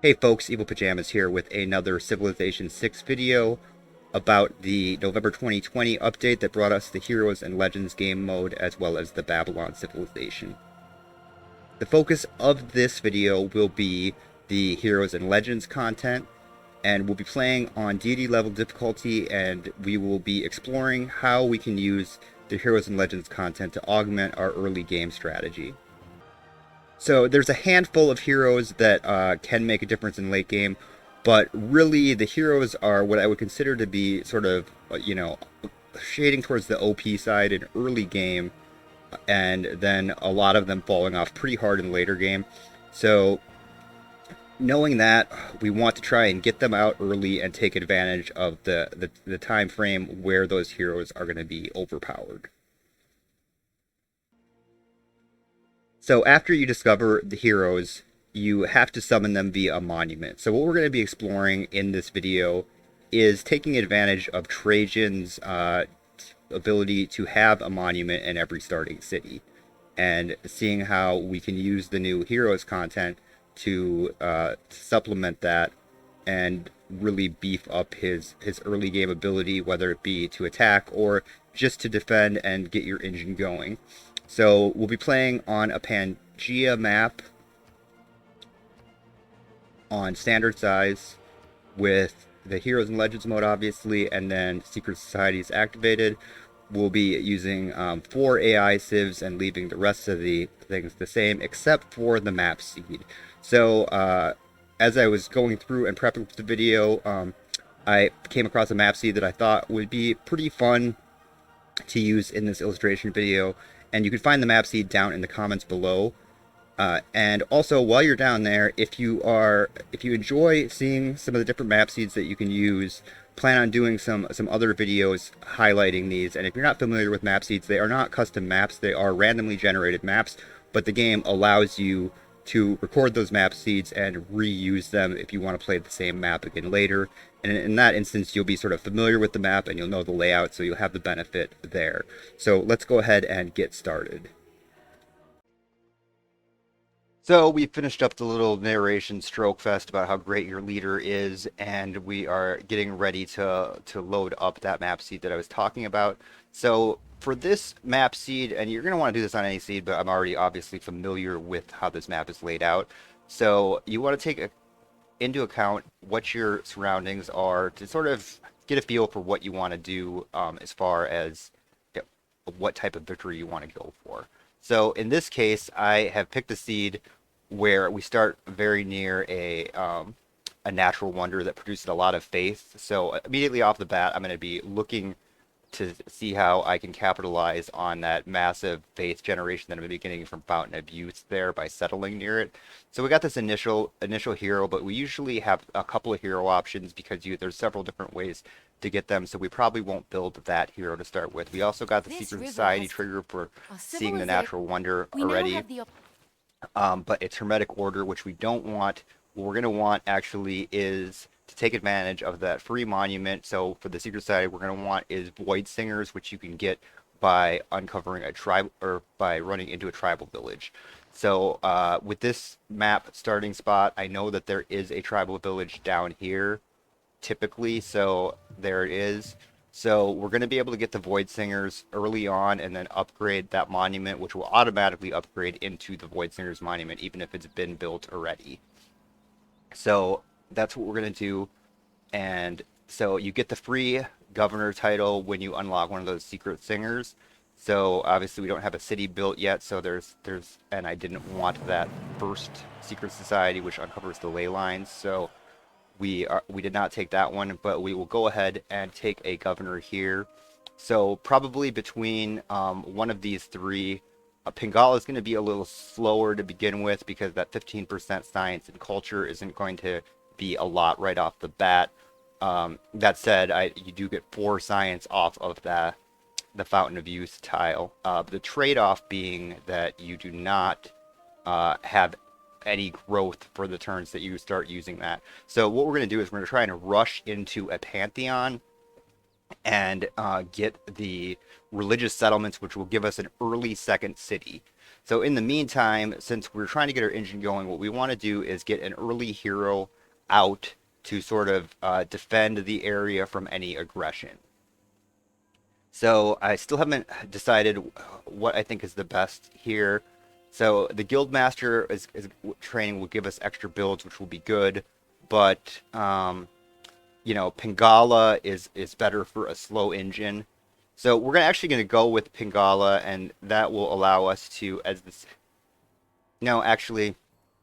Hey folks, Evil Pajamas here with another Civilization 6 video about the November 2020 update that brought us the Heroes and Legends game mode as well as the Babylon civilization. The focus of this video will be the Heroes and Legends content, and we'll be playing on deity level difficulty, and we will be exploring how we can use the Heroes and Legends content to augment our early game strategy. So there's a handful of heroes that can make a difference in late game, but really the heroes are what I would consider to be sort of, shading towards the OP side in early game, and then a lot of them falling off pretty hard in later game. So knowing that, we want to try and get them out early and take advantage of the time frame where those heroes are going to be overpowered. So after you discover the heroes, you have to summon them via a monument. So what we're going to be exploring in this video is taking advantage of Trajan's ability to have a monument in every starting city, and seeing how we can use the new heroes content to supplement that and really beef up his early game ability, whether it be to attack or just to defend and get your engine going. So we'll be playing on a Pangaea map on standard size with the Heroes and Legends mode, obviously, and then Secret Societies activated. We'll be using 4 AI civs and leaving the rest of the things the same, except for the map seed. So as I was going through and prepping for the video, I came across a map seed that I thought would be pretty fun to use in this illustration video, and you can find the map seed down in the comments below. And also, while you're down there, if you enjoy seeing some of the different map seeds that you can use, plan on doing some other videos highlighting these. And if you're not familiar with map seeds, they are not custom maps, they are randomly generated maps, but the game allows you to record those map seeds and reuse them if you want to play the same map again later. And in that instance, you'll be sort of familiar with the map and you'll know the layout, so you'll have the benefit there. So let's go ahead and get started. So we finished up the little narration stroke fest about how great your leader is, and we are getting ready to load up that map seed that I was talking about. So for this map seed, and you're going to want to do this on any seed, but I'm already obviously familiar with how this map is laid out. So you want to take into account what your surroundings are to sort of get a feel for what you want to do, as far as what type of victory you want to go for. So in this case, I have picked a seed where we start very near a natural wonder that produces a lot of faith. So immediately off the bat, I'm going to be looking to see how I can capitalize on that massive faith generation that I'm getting from Fountain of Youth there by settling near it. So we got this initial hero, but we usually have a couple of hero options because there's several different ways to get them, so we probably won't build that hero to start with. We also got the Secret Society trigger for seeing the natural wonder already, but it's Hermetic Order, which we don't want. What we're going to want actually is to take advantage of that free monument. So for the Secret Society, we're going to want is Void Singers, which you can get by uncovering a tribe or by running into a tribal village. So with this map starting spot, I know that there is a tribal village down here typically, so there it is. So we're going to be able to get the Void Singers early on and then upgrade that monument, which will automatically upgrade into the Void Singers monument even if it's been built already. So that's what we're going to do. And so you get the free governor title when you unlock one of those secret singers. So obviously we don't have a city built yet, so there's and I didn't want that first secret society which uncovers the ley lines. So we did not take that one, but we will go ahead and take a governor here. So probably between one of these three, Pangaea is going to be a little slower to begin with because that 15% science and culture isn't going to be a lot right off the bat. That said, you do get 4 science off of the Fountain of Youth tile. The trade-off being that you do not have any growth for the turns that you start using that. So what we're going to do is we're going to try and rush into a pantheon and get the religious settlements, which will give us an early second city. So in the meantime, since we're trying to get our engine going, what we want to do is get an early hero out to sort of defend the area from any aggression. So I still haven't decided what I think is the best here. So the Guildmaster is training will give us extra builds, which will be good, but Pangaea is better for a slow engine. So we're actually going to go with Pangaea, and that will allow us to, as this, no, actually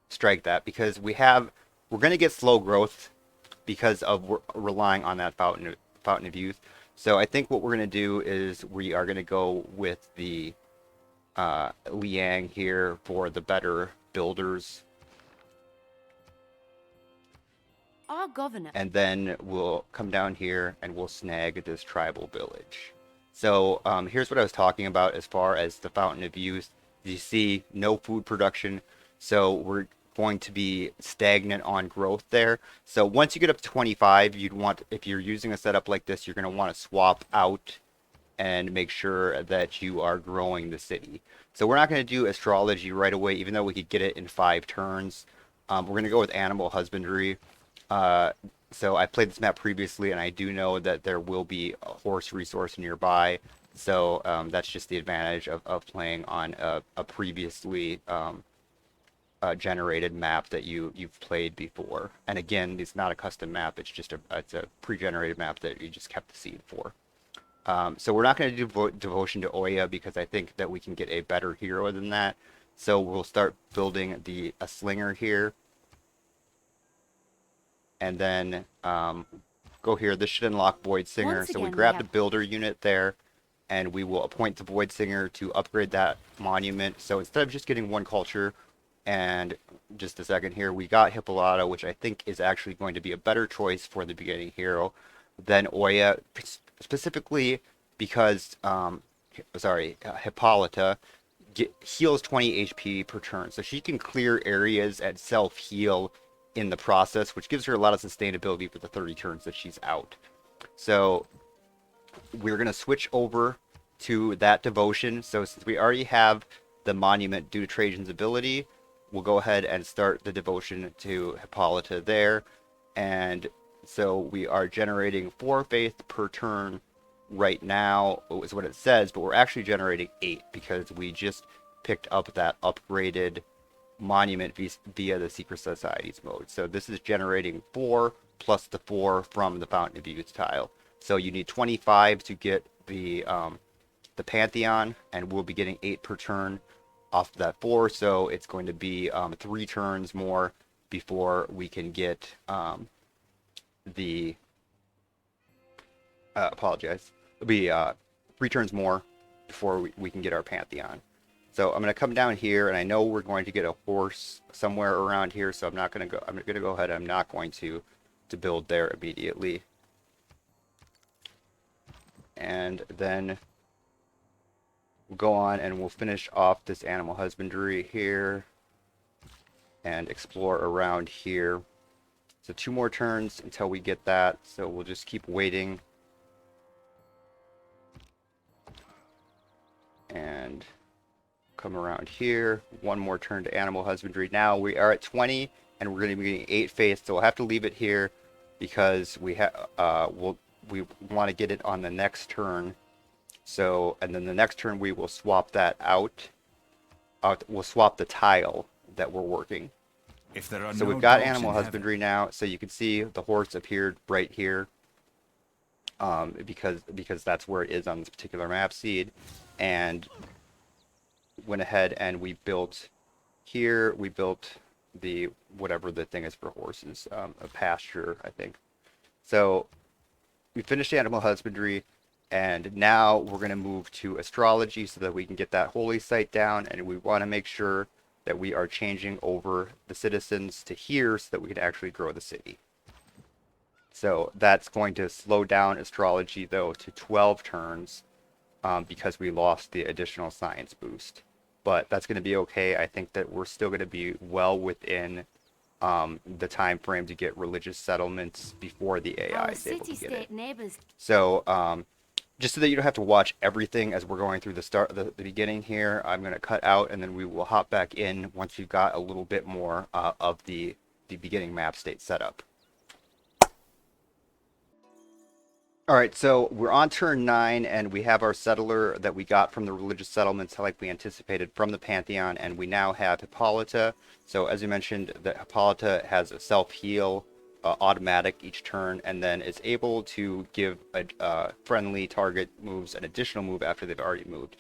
strike that because we're going to get slow growth because of relying on that fountain of youth. So I think what we're going to do is we are going to go with the Liang here for the better builders. Our governor. And then we'll come down here and we'll snag this tribal village. So here's what I was talking about as far as the fountain of youth. You see no food production, so we're going to be stagnant on growth there. So once you get up to 25, if you're using a setup like this, you're going to want to swap out and make sure that you are growing the city. So we're not going to do astrology right away, even though we could get it in 5 turns. We're going to go with animal husbandry. Uh, so I played this map previously, and I do know that there will be a horse resource nearby. So that's just the advantage of playing on a previously generated map that you've played before. And again, it's not a custom map; it's a pre-generated map that you just kept the seed for. So we're not going to do devotion to Oya because I think that we can get a better hero than that. So we'll start building a slinger here. And then go here. This should unlock Void Singer. So we grab the builder unit there, and we will appoint the Void Singer to upgrade that monument. So instead of just getting 1 culture, and just a second here, we got Hippolyta, which I think is actually going to be a better choice for the beginning hero than Oya, specifically because, Hippolyta heals 20 HP per turn. So she can clear areas and self-heal in the process, which gives her a lot of sustainability for the 30 turns that she's out. So we're going to switch over to that devotion. So since we already have the monument due to Trajan's ability, we'll go ahead and start the devotion to Hippolyta there. And so we are generating 4 faith per turn right now, is what it says, but we're actually generating 8 because we just picked up that upgraded monument via the Secret Societies mode. So this is generating 4 plus the 4 from the Fountain of Youth tile. So you need 25 to get the Pantheon, and we'll be getting 8 per turn off of that 4. So it's going to be 3 turns more before we can get the apologize. It'll be 3 turns more before we can get our Pantheon. So I'm going to come down here, and I know we're going to get a horse somewhere around here, so I'm going to go ahead. I'm not going to build there immediately. And then we'll go on and we'll finish off this animal husbandry here and explore around here. So 2 more turns until we get that, so we'll just keep waiting. And come around here. 1 more turn to animal husbandry. Now we are at 20, and we're going to be getting 8 faith, so we'll have to leave it here because we want to get it on the next turn. So, and then the next turn we will swap that out. We'll swap the tile that we're working. If there are so no we've got dogs animal in husbandry now. So you can see the horse appeared right here. Because that's where it is on this particular map seed, and went ahead and we built here. We built the whatever the thing is for horses, a pasture, I think. So we finished animal husbandry, and now we're going to move to astrology so that we can get that holy site down, and we want to make sure that we are changing over the citizens to here so that we can actually grow the city. So that's going to slow down astrology, though, to 12 turns because we lost the additional science boost. But that's going to be okay. I think that we're still going to be well within the time frame to get religious settlements before the AI is able to get it. Neighbors. So just so that you don't have to watch everything as we're going through the beginning here, I'm going to cut out and then we will hop back in once we've got a little bit more of the beginning map state set up. All right, so we're on turn 9, and we have our settler that we got from the religious settlements, like we anticipated from the Pantheon, and we now have Hippolyta. So, as you mentioned, that Hippolyta has a self-heal automatic each turn, and then is able to give a friendly target moves an additional move after they've already moved.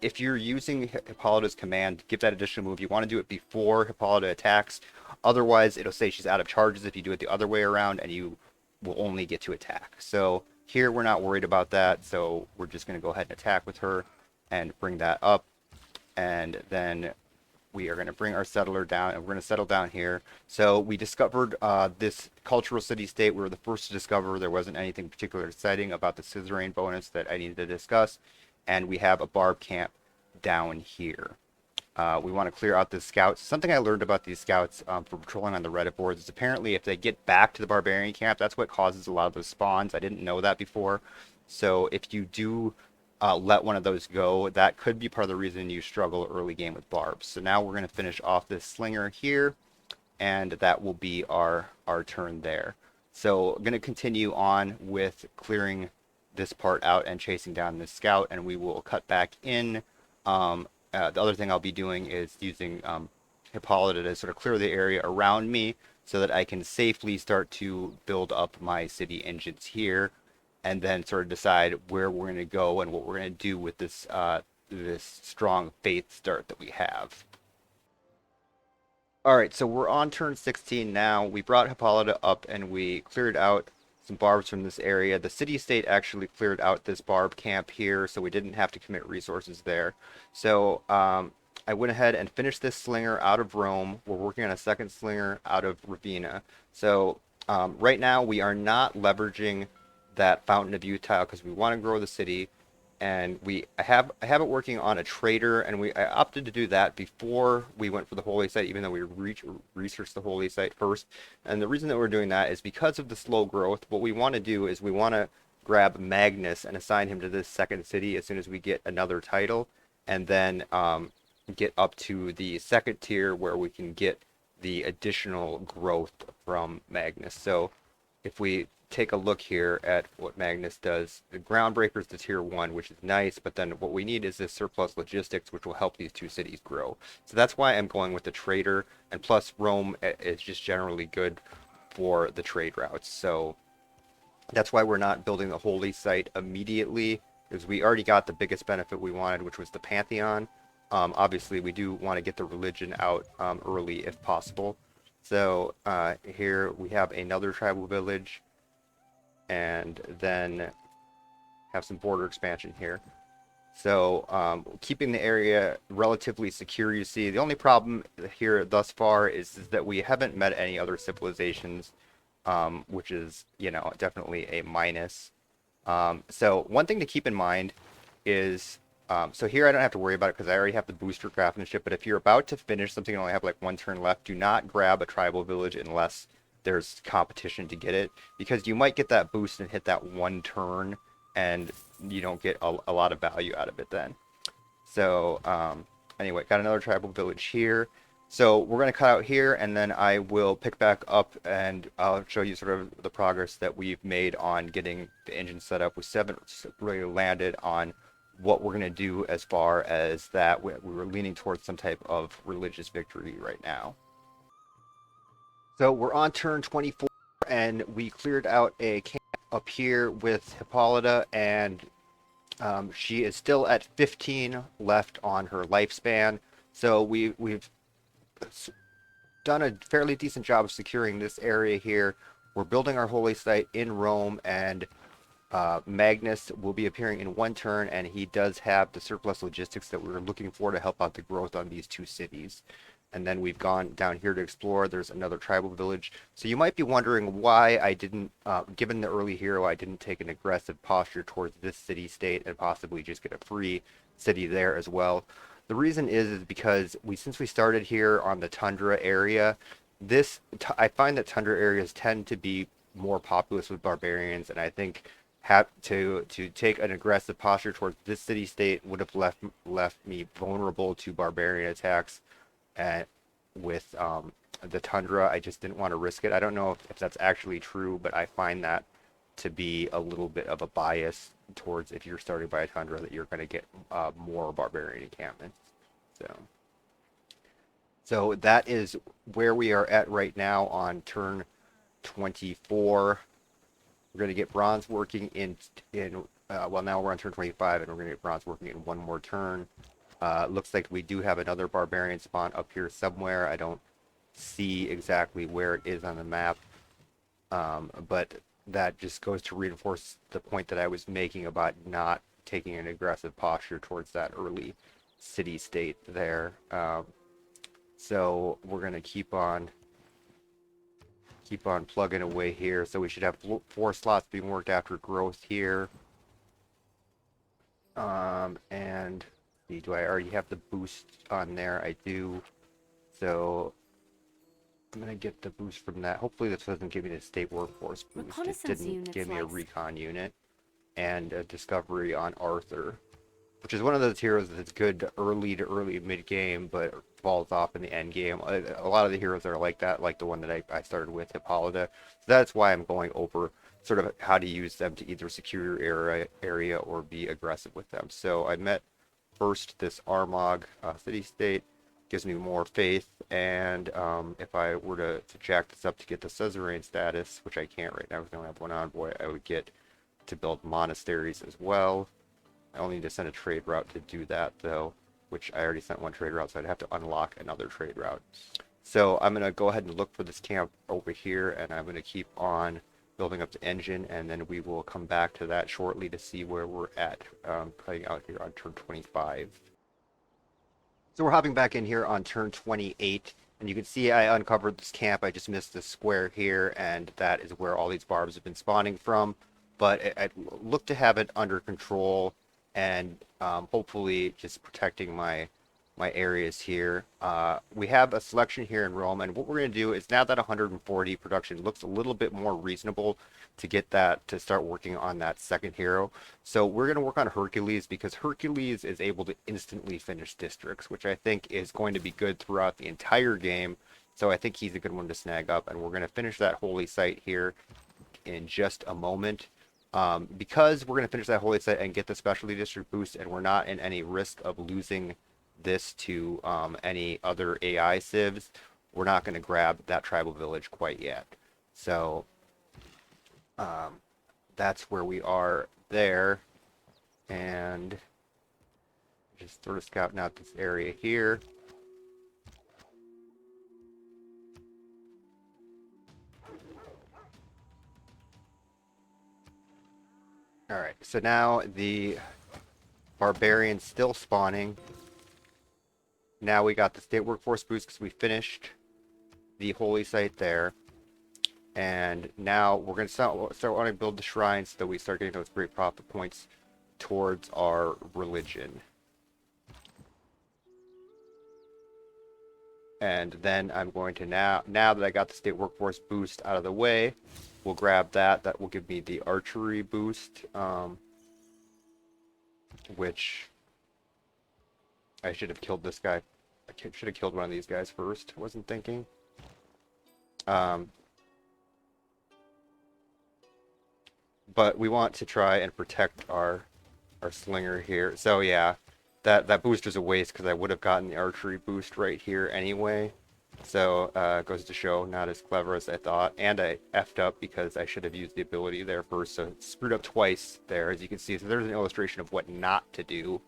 If you're using Hippolyta's command, give that additional move. You want to do it before Hippolyta attacks. Otherwise, it'll say she's out of charges if you do it the other way around, and you will only get to attack. So here we're not worried about that, so we're just going to go ahead and attack with her and bring that up. And then we are going to bring our settler down, and we're going to settle down here. So we discovered this cultural city-state. We were the first to discover. There wasn't anything particularly exciting about the suzerain bonus that I needed to discuss. And we have a barb camp down here. We want to clear out the scouts. Something I learned about these scouts from patrolling on the Reddit boards is apparently if they get back to the barbarian camp, that's what causes a lot of those spawns. I didn't know that before. So if you do let one of those go, that could be part of the reason you struggle early game with barbs. So now we're going to finish off this slinger here, and that will be our turn there. So I'm going to continue on with clearing this part out and chasing down this scout, and we will cut back in. The other thing I'll be doing is using Hippolyta to sort of clear the area around me so that I can safely start to build up my city engines here, and then sort of decide where we're going to go and what we're going to do with this strong faith start that we have. All right, so we're on turn 16 now. We brought Hippolyta up and we cleared out some barbs from this area. The city-state actually cleared out this barb camp here, so we didn't have to commit resources there. So I went ahead and finished this slinger out of Rome. We're working on a second slinger out of Ravenna. So right now we are not leveraging that Fountain of Youth tile because we want to grow the city. And I have it working on a trader, and I opted to do that before we went for the holy site, even though we researched the holy site first. And the reason that we're doing that is because of the slow growth. What we want to do is we want to grab Magnus and assign him to this second city as soon as we get another title, and then get up to the second tier where we can get the additional growth from Magnus. So if we take a look here at what Magnus does, the Groundbreaker is the tier 1, which is nice, but then what we need is this surplus logistics, which will help these two cities grow. So that's why I'm going with the trader, and plus Rome is just generally good for the trade routes. So that's why we're not building the holy site immediately, because we already got the biggest benefit we wanted, which was the Pantheon. Obviously, we do want to get the religion out early if possible. So here we have another tribal village, and then have some border expansion here. So keeping the area relatively secure, you see. The only problem here thus far is that we haven't met any other civilizations, which is, definitely a minus. So one thing to keep in mind is, so here I don't have to worry about it because I already have the booster craftsmanship, but if you're about to finish something and only have like one turn left, do not grab a tribal village unless there's competition to get it, because you might get that boost and hit that one turn and you don't get a lot of value out of it then. So anyway, got another tribal village here. So we're going to cut out here, and then I will pick back up and I'll show you sort of the progress that we've made on getting the engine set up. We haven't really landed on what we're going to do as far as that. We were leaning towards some type of religious victory right now. So we're on turn 24, and we cleared out a camp up here with Hippolyta, and she is still at 15 left on her lifespan. So we've done a fairly decent job of securing this area here. We're building our holy site in Rome, and Magnus will be appearing in one turn, and he does have the surplus logistics that we were looking for to help out the growth on these two cities. And then we've gone down here to explore. There's another tribal village. So you might be wondering why I didn't, given the early hero, I didn't take an aggressive posture towards this city-state and possibly just get a free city there as well. The reason is because since we started here on the tundra area, I find that tundra areas tend to be more populous with barbarians, and I think to take an aggressive posture towards this city state would have left me vulnerable to barbarian attacks and with the tundra. I just didn't want to risk it. I don't know if that's actually true, but I find that to be a little bit of a bias towards if you're starting by a tundra that you're going to get more barbarian encampments. So, so that is where we are at right now on turn 24. We're going to get bronze working in well, now we're on turn 25 and we're going to get bronze working in one more turn. Looks like we do have another barbarian spawn up here somewhere. I don't see exactly where it is on the map, but that just goes to reinforce the point that I was making about not taking an aggressive posture towards that early city state there. So we're going to keep on plugging away here. So we should have 4 slots being worked after growth here. And do I already have the boost on there? I do. So I'm gonna get the boost from that. Hopefully this doesn't give me the state workforce boost. It Reconnaissance didn't units give me a lost. recon unit and a discovery on Arthur, which is one of those heroes that's good to early mid game, but falls off in the end game. A lot of the heroes that are like that, like the one that I started with, Hippolyta. So that's why I'm going over sort of how to use them to either secure your area or be aggressive with them. So I met first this Armagh city state. Gives me more faith, and if I were to jack this up to get the suzerain status, which I can't right now because I don't have one envoy, I would get to build monasteries as well. I only need to send a trade route to do that, though, which I already sent one trade route, so I'd have to unlock another trade route. So I'm going to go ahead and look for this camp over here, and I'm going to keep on building up the engine, and then we will come back to that shortly to see where we're at playing out here on turn 25. So we're hopping back in here on turn 28, and you can see I uncovered this camp. I just missed this square here, and that is where all these barbs have been spawning from. But I look to have it under control and hopefully just protecting my areas here. We have a selection here in Rome, and what we're going to do is now that 140 production looks a little bit more reasonable to get that to start working on that second hero. So we're going to work on Hercules because Hercules is able to instantly finish districts, which I think is going to be good throughout the entire game. So I think he's a good one to snag up, and we're going to finish that holy site here in just a moment. Because we're going to finish that holy site and get the specialty district boost, and we're not in any risk of losing this to any other AI civs, we're not going to grab that tribal village quite yet. So that's where we are there, and just sort of scouting out this area here. All right, so now the barbarian's still spawning. Now we got the state workforce boost because we finished the holy site there. And now we're going to start wanting to build the shrines so that we start getting those great profit points towards our religion. And then I'm going to now that I got the state workforce boost out of the way, we'll grab that. That will give me the archery boost, which I should have killed this guy. I should have killed one of these guys first. I wasn't thinking. But we want to try and protect our slinger here. So yeah, that boost was a waste because I would have gotten the archery boost right here anyway. So it goes to show not as clever as I thought, and I effed up because I should have used the ability there first. So it screwed up twice there, as you can see. So there's an illustration of what not to do.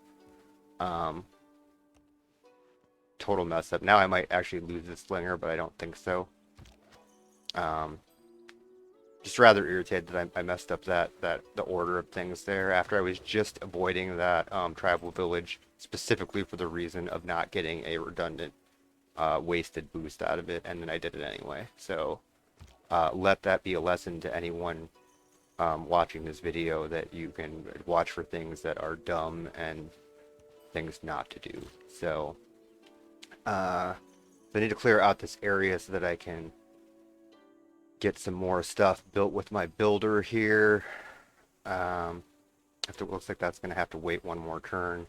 Total mess up. Now I might actually lose this slinger, but I don't think so. Just rather irritated that I messed up the order of things there after I was just avoiding that tribal village specifically for the reason of not getting a redundant wasted boost out of it, and then I did it anyway. So let that be a lesson to anyone watching this video, that you can watch for things that are dumb and things not to do. So I need to clear out this area so that I can get some more stuff built with my builder here. Looks like that's gonna have to wait one more turn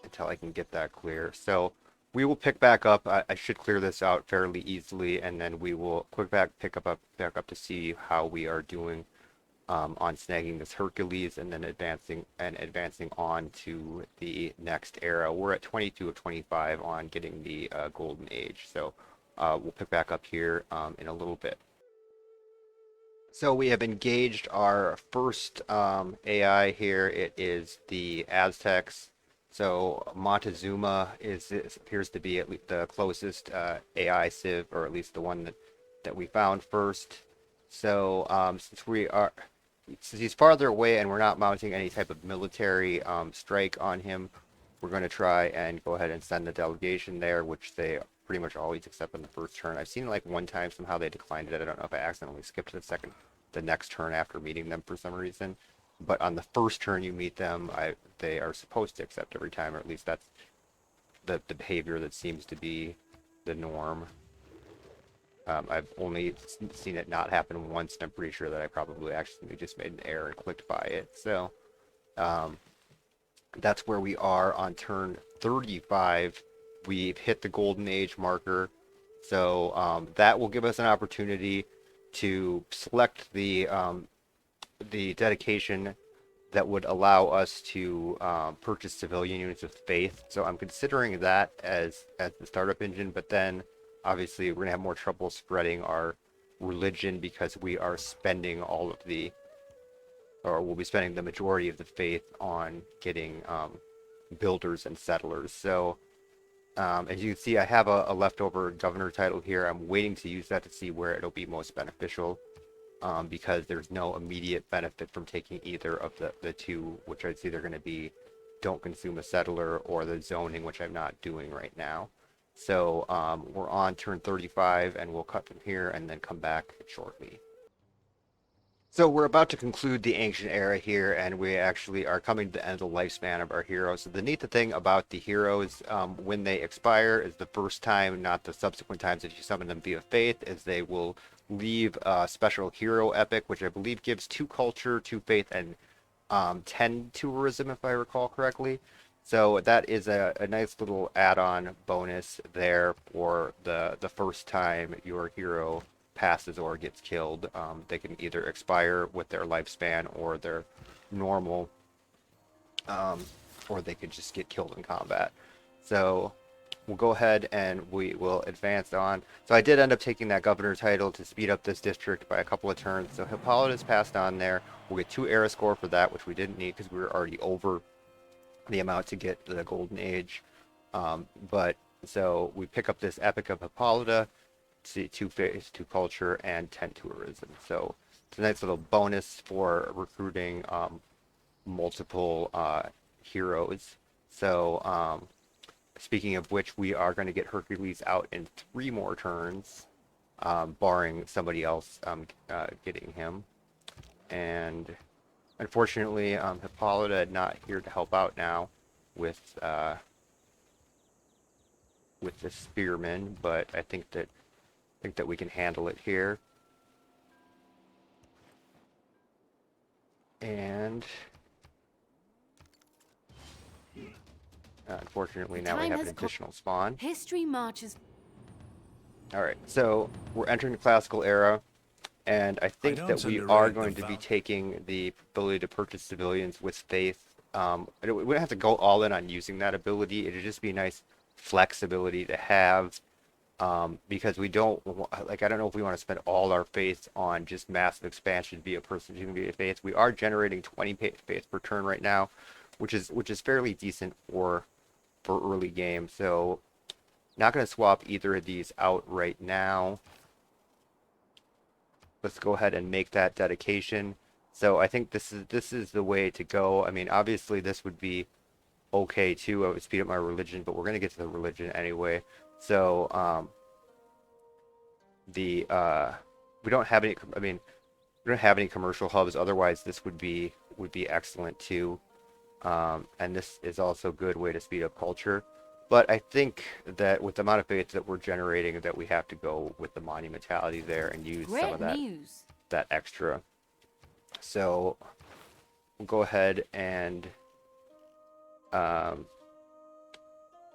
until I can get that clear. So we will pick back up. I should clear this out fairly easily, and then we will back up to see how we are doing on snagging this Hercules, and then advancing on to the next era. We're at 22 of 25 on getting the Golden Age. So we'll pick back up here in a little bit. So we have engaged our first AI here. It is the Aztecs. So Montezuma appears to be at least the closest AI civ, or at least the one that we found first. So since he's farther away and we're not mounting any type of military strike on him, we're going to try and go ahead and send the delegation there, which they pretty much always accept on the first turn. I've seen like one time somehow they declined it. I don't know if I accidentally skipped the next turn after meeting them for some reason. But on the first turn you meet them, they are supposed to accept every time, or at least that's the behavior that seems to be the norm. I've only seen it not happen once, and I'm pretty sure that I probably actually just made an error and clicked by it. So um, that's where we are on turn 35. We've hit the golden age marker, so that will give us an opportunity to select the dedication that would allow us to purchase civilian units with faith. So I'm considering that as the startup engine, but then obviously we're gonna have more trouble spreading our religion because we are spending or we'll be spending the majority of the faith on getting builders and settlers. So as you can see, I have a leftover governor title here. I'm waiting to use that to see where it'll be most beneficial, because there's no immediate benefit from taking either of the two, which I'd say they're going to be don't consume a settler or the zoning, which I'm not doing right now. So we're on turn 35, and we'll cut from here and then come back shortly. So we're about to conclude the ancient era here, and we actually are coming to the end of the lifespan of our heroes. So the neat thing about the heroes, when they expire, is the first time, not the subsequent times that you summon them via faith, is they will leave a special hero epic, which I believe gives 2 culture, 2 faith, and 10 tourism, if I recall correctly. So that is a nice little add-on bonus there for the first time your hero passes or gets killed. They can either expire with their lifespan or their normal, or they could just get killed in combat. So we'll go ahead and we will advance on. So I did end up taking that governor title to speed up this district by a couple of turns. So Hippolytus passed on there. We'll get 2 era score for that, which we didn't need because we were already over the amount to get the golden age. But so we pick up this epic of Hippolyta, 2 faith, 2 culture, and 10 tourism. So it's a nice little bonus for recruiting multiple heroes. So speaking of which, we are going to get Hercules out in 3 more turns, barring somebody else getting him. And unfortunately, Hippolyta not here to help out now with the spearmen, but I think that we can handle it here. And unfortunately, now we have an additional spawn. History marches. All right, so we're entering the classical era, and I think that we are going to be taking the ability to purchase civilians with faith. We wouldn't have to go all in on using that ability. It'd just be a nice flexibility to have, because we don't I don't know if we want to spend all our faith on just massive expansion via via faith. We are generating 20 faith per turn right now, which is fairly decent for early game. So not going to swap either of these out right now. Let's go ahead and make that dedication. So I think this is the way to go. I mean, obviously this would be okay too. I would speed up my religion, but we're going to get to the religion anyway. So we don't have any, I mean, we don't have any commercial hubs. Otherwise this would be excellent too. And this is also a good way to speed up culture. But I think that with the amount of faith that we're generating, that we have to go with the monumentality there and use some of that extra. So we'll go ahead and um,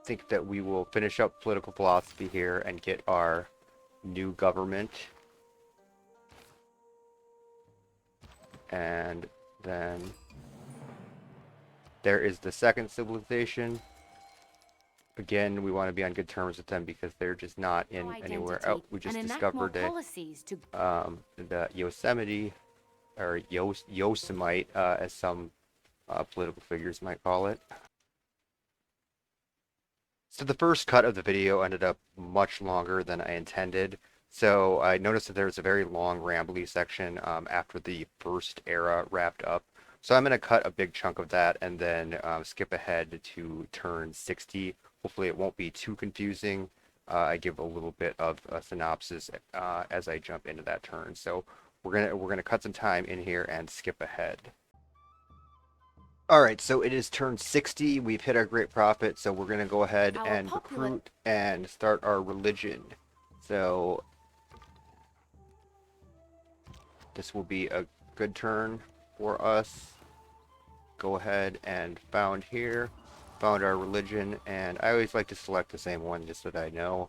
think that we will finish up political philosophy here and get our new government. And then there is the second civilization. Again, we want to be on good terms with them because they're just not in anywhere. Oh, we just discovered the Yosemite, or Yosemite, as some political figures might call it. So the first cut of the video ended up much longer than I intended. So I noticed that there was a very long rambly section after the first era wrapped up. So I'm going to cut a big chunk of that and then skip ahead to turn 60. Hopefully it won't be too confusing. I give a little bit of a synopsis as I jump into that turn. So we're gonna cut some time in here and skip ahead. All right, so it is turn 60. We've hit our great prophet, so we're going to go ahead and recruit and start our religion. So this will be a good turn for us. Go ahead and found our religion, and I always like to select the same one just so that I know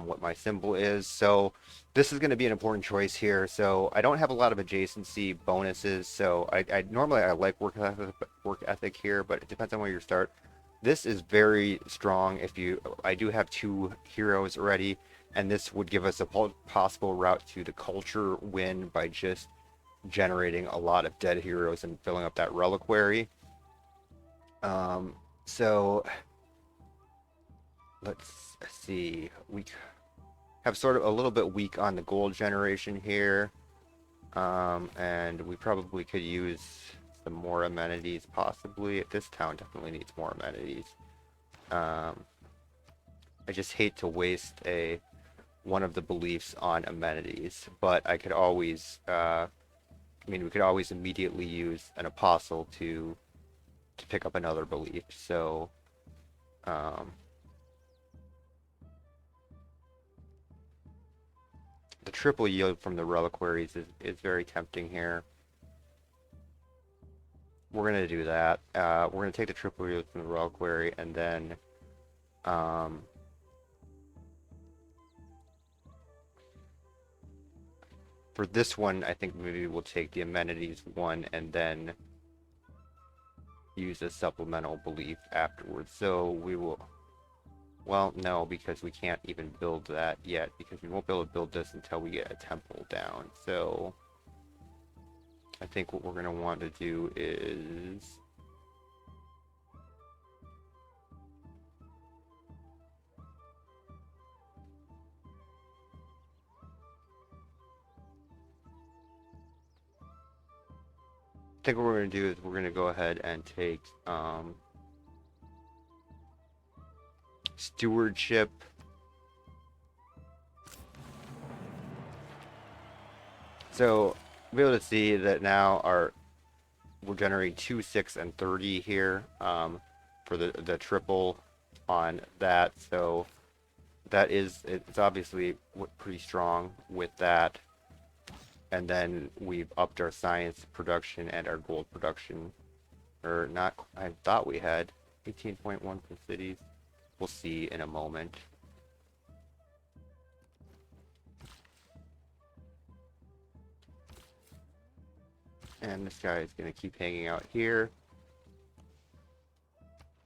what my symbol is. So this is going to be an important choice here. So I don't have a lot of adjacency bonuses. So I normally I like work ethic here, but it depends on where you start. This is very strong. I do have 2 heroes already, and this would give us a possible route to the culture win by just generating a lot of dead heroes and filling up that reliquary. So let's see. We have sort of a little bit weak on the gold generation here. And we probably could use some more amenities possibly. This town definitely needs more amenities. I just hate to waste one of the beliefs on amenities, but I could always we could always immediately use an apostle to pick up another belief. So the triple yield from the reliquaries is very tempting here. We're going to do that. We're going to take the triple yield from the reliquary, and then for this one, I think maybe we'll take the amenities one and then use a supplemental belief afterwards. So we will... Well, no, because we can't even build that yet, because we won't be able to build this until we get a temple down. So I think what we're going to want to do is... I think what we're going to do is we're going to go ahead and take stewardship. So be able to see that now we're generating 2, 6, and 30 here for the triple on that. So it's obviously pretty strong with that. And then we've upped our science production and our gold production. Or not, I thought we had 18.1 for cities. We'll see in a moment. And this guy is going to keep hanging out here.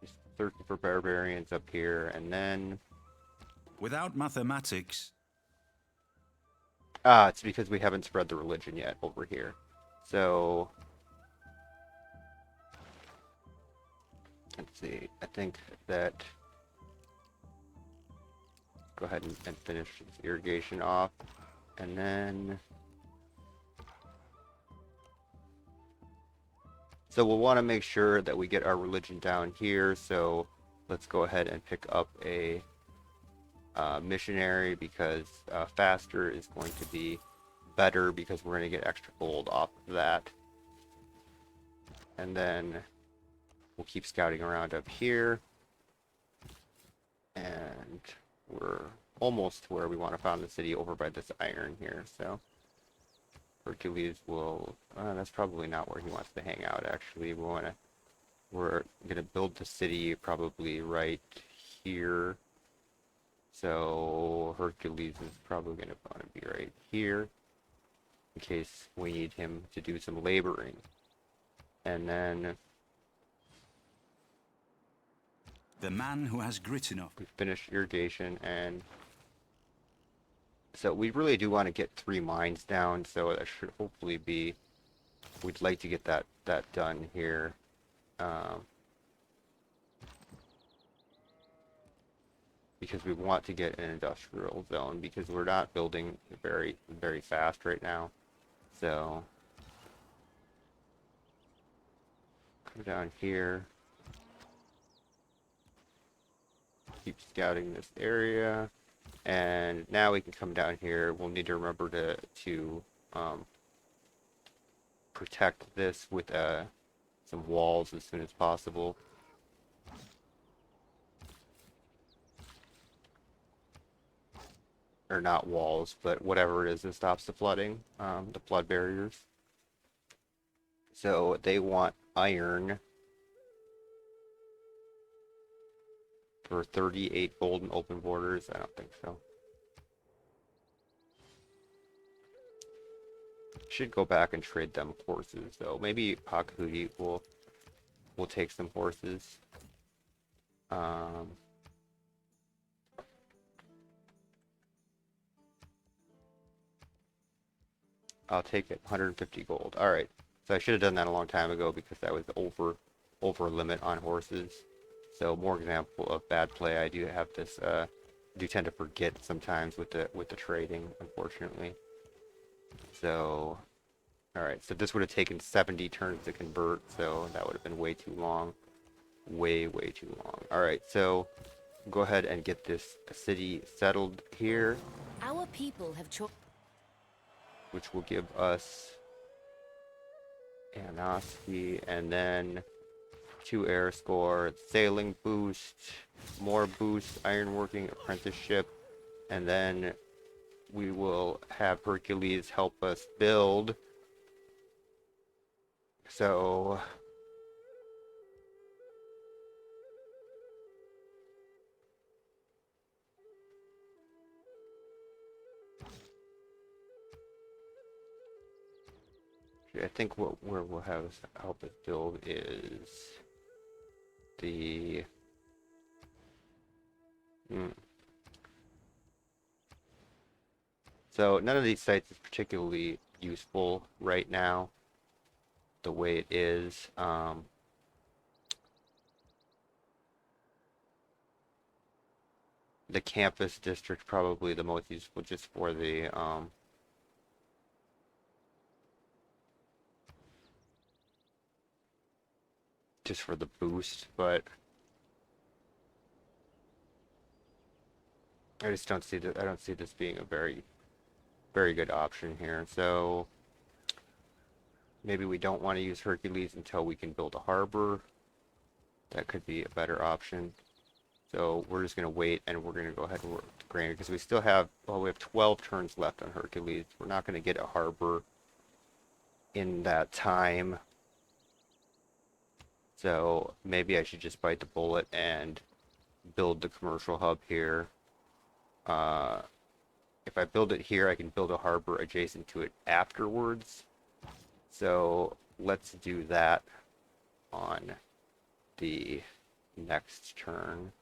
He's searching for barbarians up here, and then... Without mathematics... it's because we haven't spread the religion yet over here. So... let's see. I think that... go ahead and finish this irrigation off. And then... so we'll want to make sure that we get our religion down here. So let's go ahead and pick up a missionary, because faster is going to be better, because we're going to get extra gold off of that. And then we'll keep scouting around up here. And we're almost to where we want to found the city, over by this iron here. So Hercules will, that's probably not where he wants to hang out, actually. We're gonna build the city probably right here. So Hercules is probably gonna want to be right here in case we need him to do some laboring. And then The man who has grit enough. we finish irrigation, and so we really do want to get 3 mines down, so that should hopefully be, we'd like to get that done here. Because we want to get an industrial zone, because we're not building very, very fast right now. So come down here, keep scouting this area, and now we can come down here. We'll need to remember to protect this with some walls as soon as possible. Or not walls, but whatever it is that stops the flooding, the flood barriers. So they want iron for 38 gold and open borders. I don't think so. Should go back and trade them horses though. Maybe Pakahudi will take some horses. I'll take it. 150 gold. All right. So I should have done that a long time ago because that was over limit on horses. So more example of bad play. I do have this. Do tend to forget sometimes with the trading, unfortunately. So, all right. So this would have taken 70 turns to convert. So that would have been way too long. Way too long. All right. So go ahead and get this city settled here, Our people have which will give us Anosky, and then 2 air score, sailing boost, more boost, ironworking apprenticeship, and then we will have Hercules help us build. So I think where we'll have us help us build is the So none of these sites is particularly useful right now, the way it is. The campus district probably the most useful just for the boost, but I just don't see I don't see this being a very good option here. So maybe we don't want to use Hercules until we can build a harbor. That could be a better option. So we're just going to wait, and we're going to go ahead and work the grain because we still have, well, we have 12 turns left on Hercules. We're not going to get a harbor in that time. So maybe I should just bite the bullet and build the commercial hub here. If I build it here, I can build a harbor adjacent to it afterwards. So let's do that on the next turn.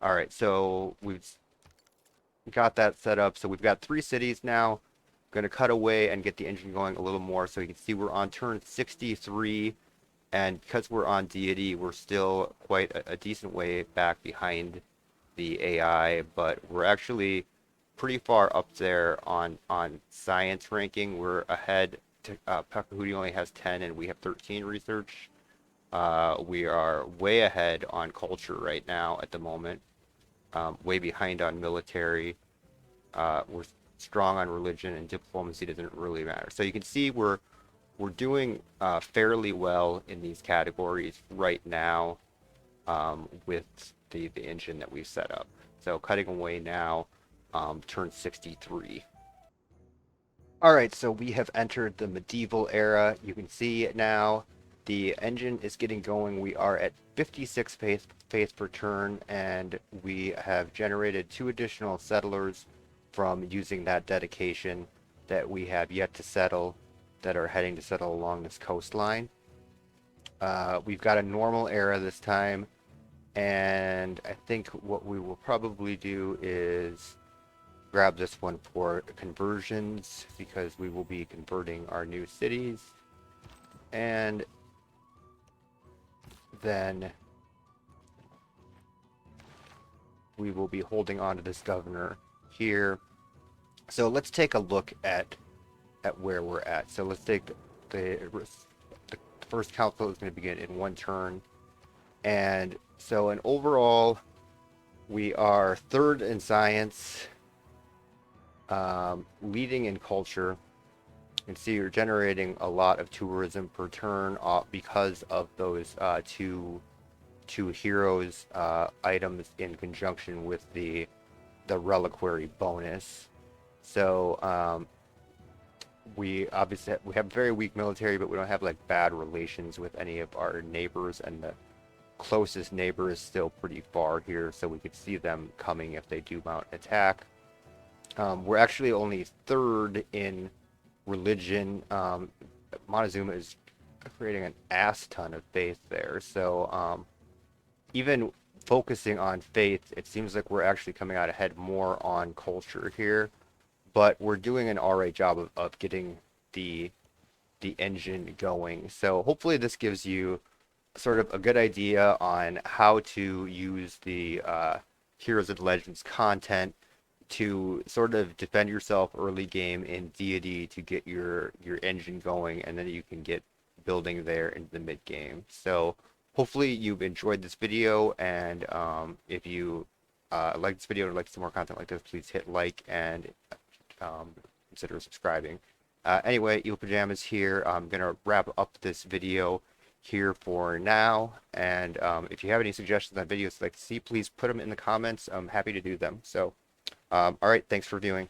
All right, so we've got that set up. So we've got 3 cities now. Going to cut away and get the engine going a little more so you can see we're on turn 63. And because we're on Deity, we're still quite a decent way back behind the AI, but we're actually pretty far up there on science ranking. We're ahead. Pakahudi only has 10 and we have 13 research. We are way ahead on culture right now at the moment. Way behind on military. We're strong on religion, and diplomacy doesn't really matter. So you can see we're doing fairly well in these categories right now with the engine that we've set up. So cutting away now turn 63. All right, so we have entered the medieval era. You can see now the engine is getting going. We are at 56 faith per turn, and we have generated 2 additional settlers from using that dedication that we have yet to settle, that are heading to settle along this coastline. We've got a normal era this time, and I think what we will probably do is grab this one for conversions, because we will be converting our new cities, and then we will be holding on to this governor here. So let's take a look at where we're at. So let's take the first council is going to begin in 1 turn, and so in overall we are 3rd in science, leading in culture. You can see you're generating a lot of tourism per turn because of those two heroes items in conjunction with the reliquary bonus. So we obviously we have very weak military, but we don't have like bad relations with any of our neighbors, and the closest neighbor is still pretty far here, so we could see them coming if they do mount an attack. We're actually only 3rd in religion. Montezuma is creating an ass ton of faith there, so even focusing on faith, it seems like we're actually coming out ahead more on culture here, but we're doing an alright job of getting the engine going. So hopefully this gives you sort of a good idea on how to use the Heroes and Legends content to sort of defend yourself early game in Deity to get your engine going, and then you can get building there into the mid game. So hopefully you've enjoyed this video, and if you like this video and like some more content like this, please hit like and consider subscribing. Anyway, Evil Pajamas here. I'm gonna wrap up this video here for now, and if you have any suggestions on videos you'd like to see, please put them in the comments. I'm happy to do them. So all right, thanks for viewing.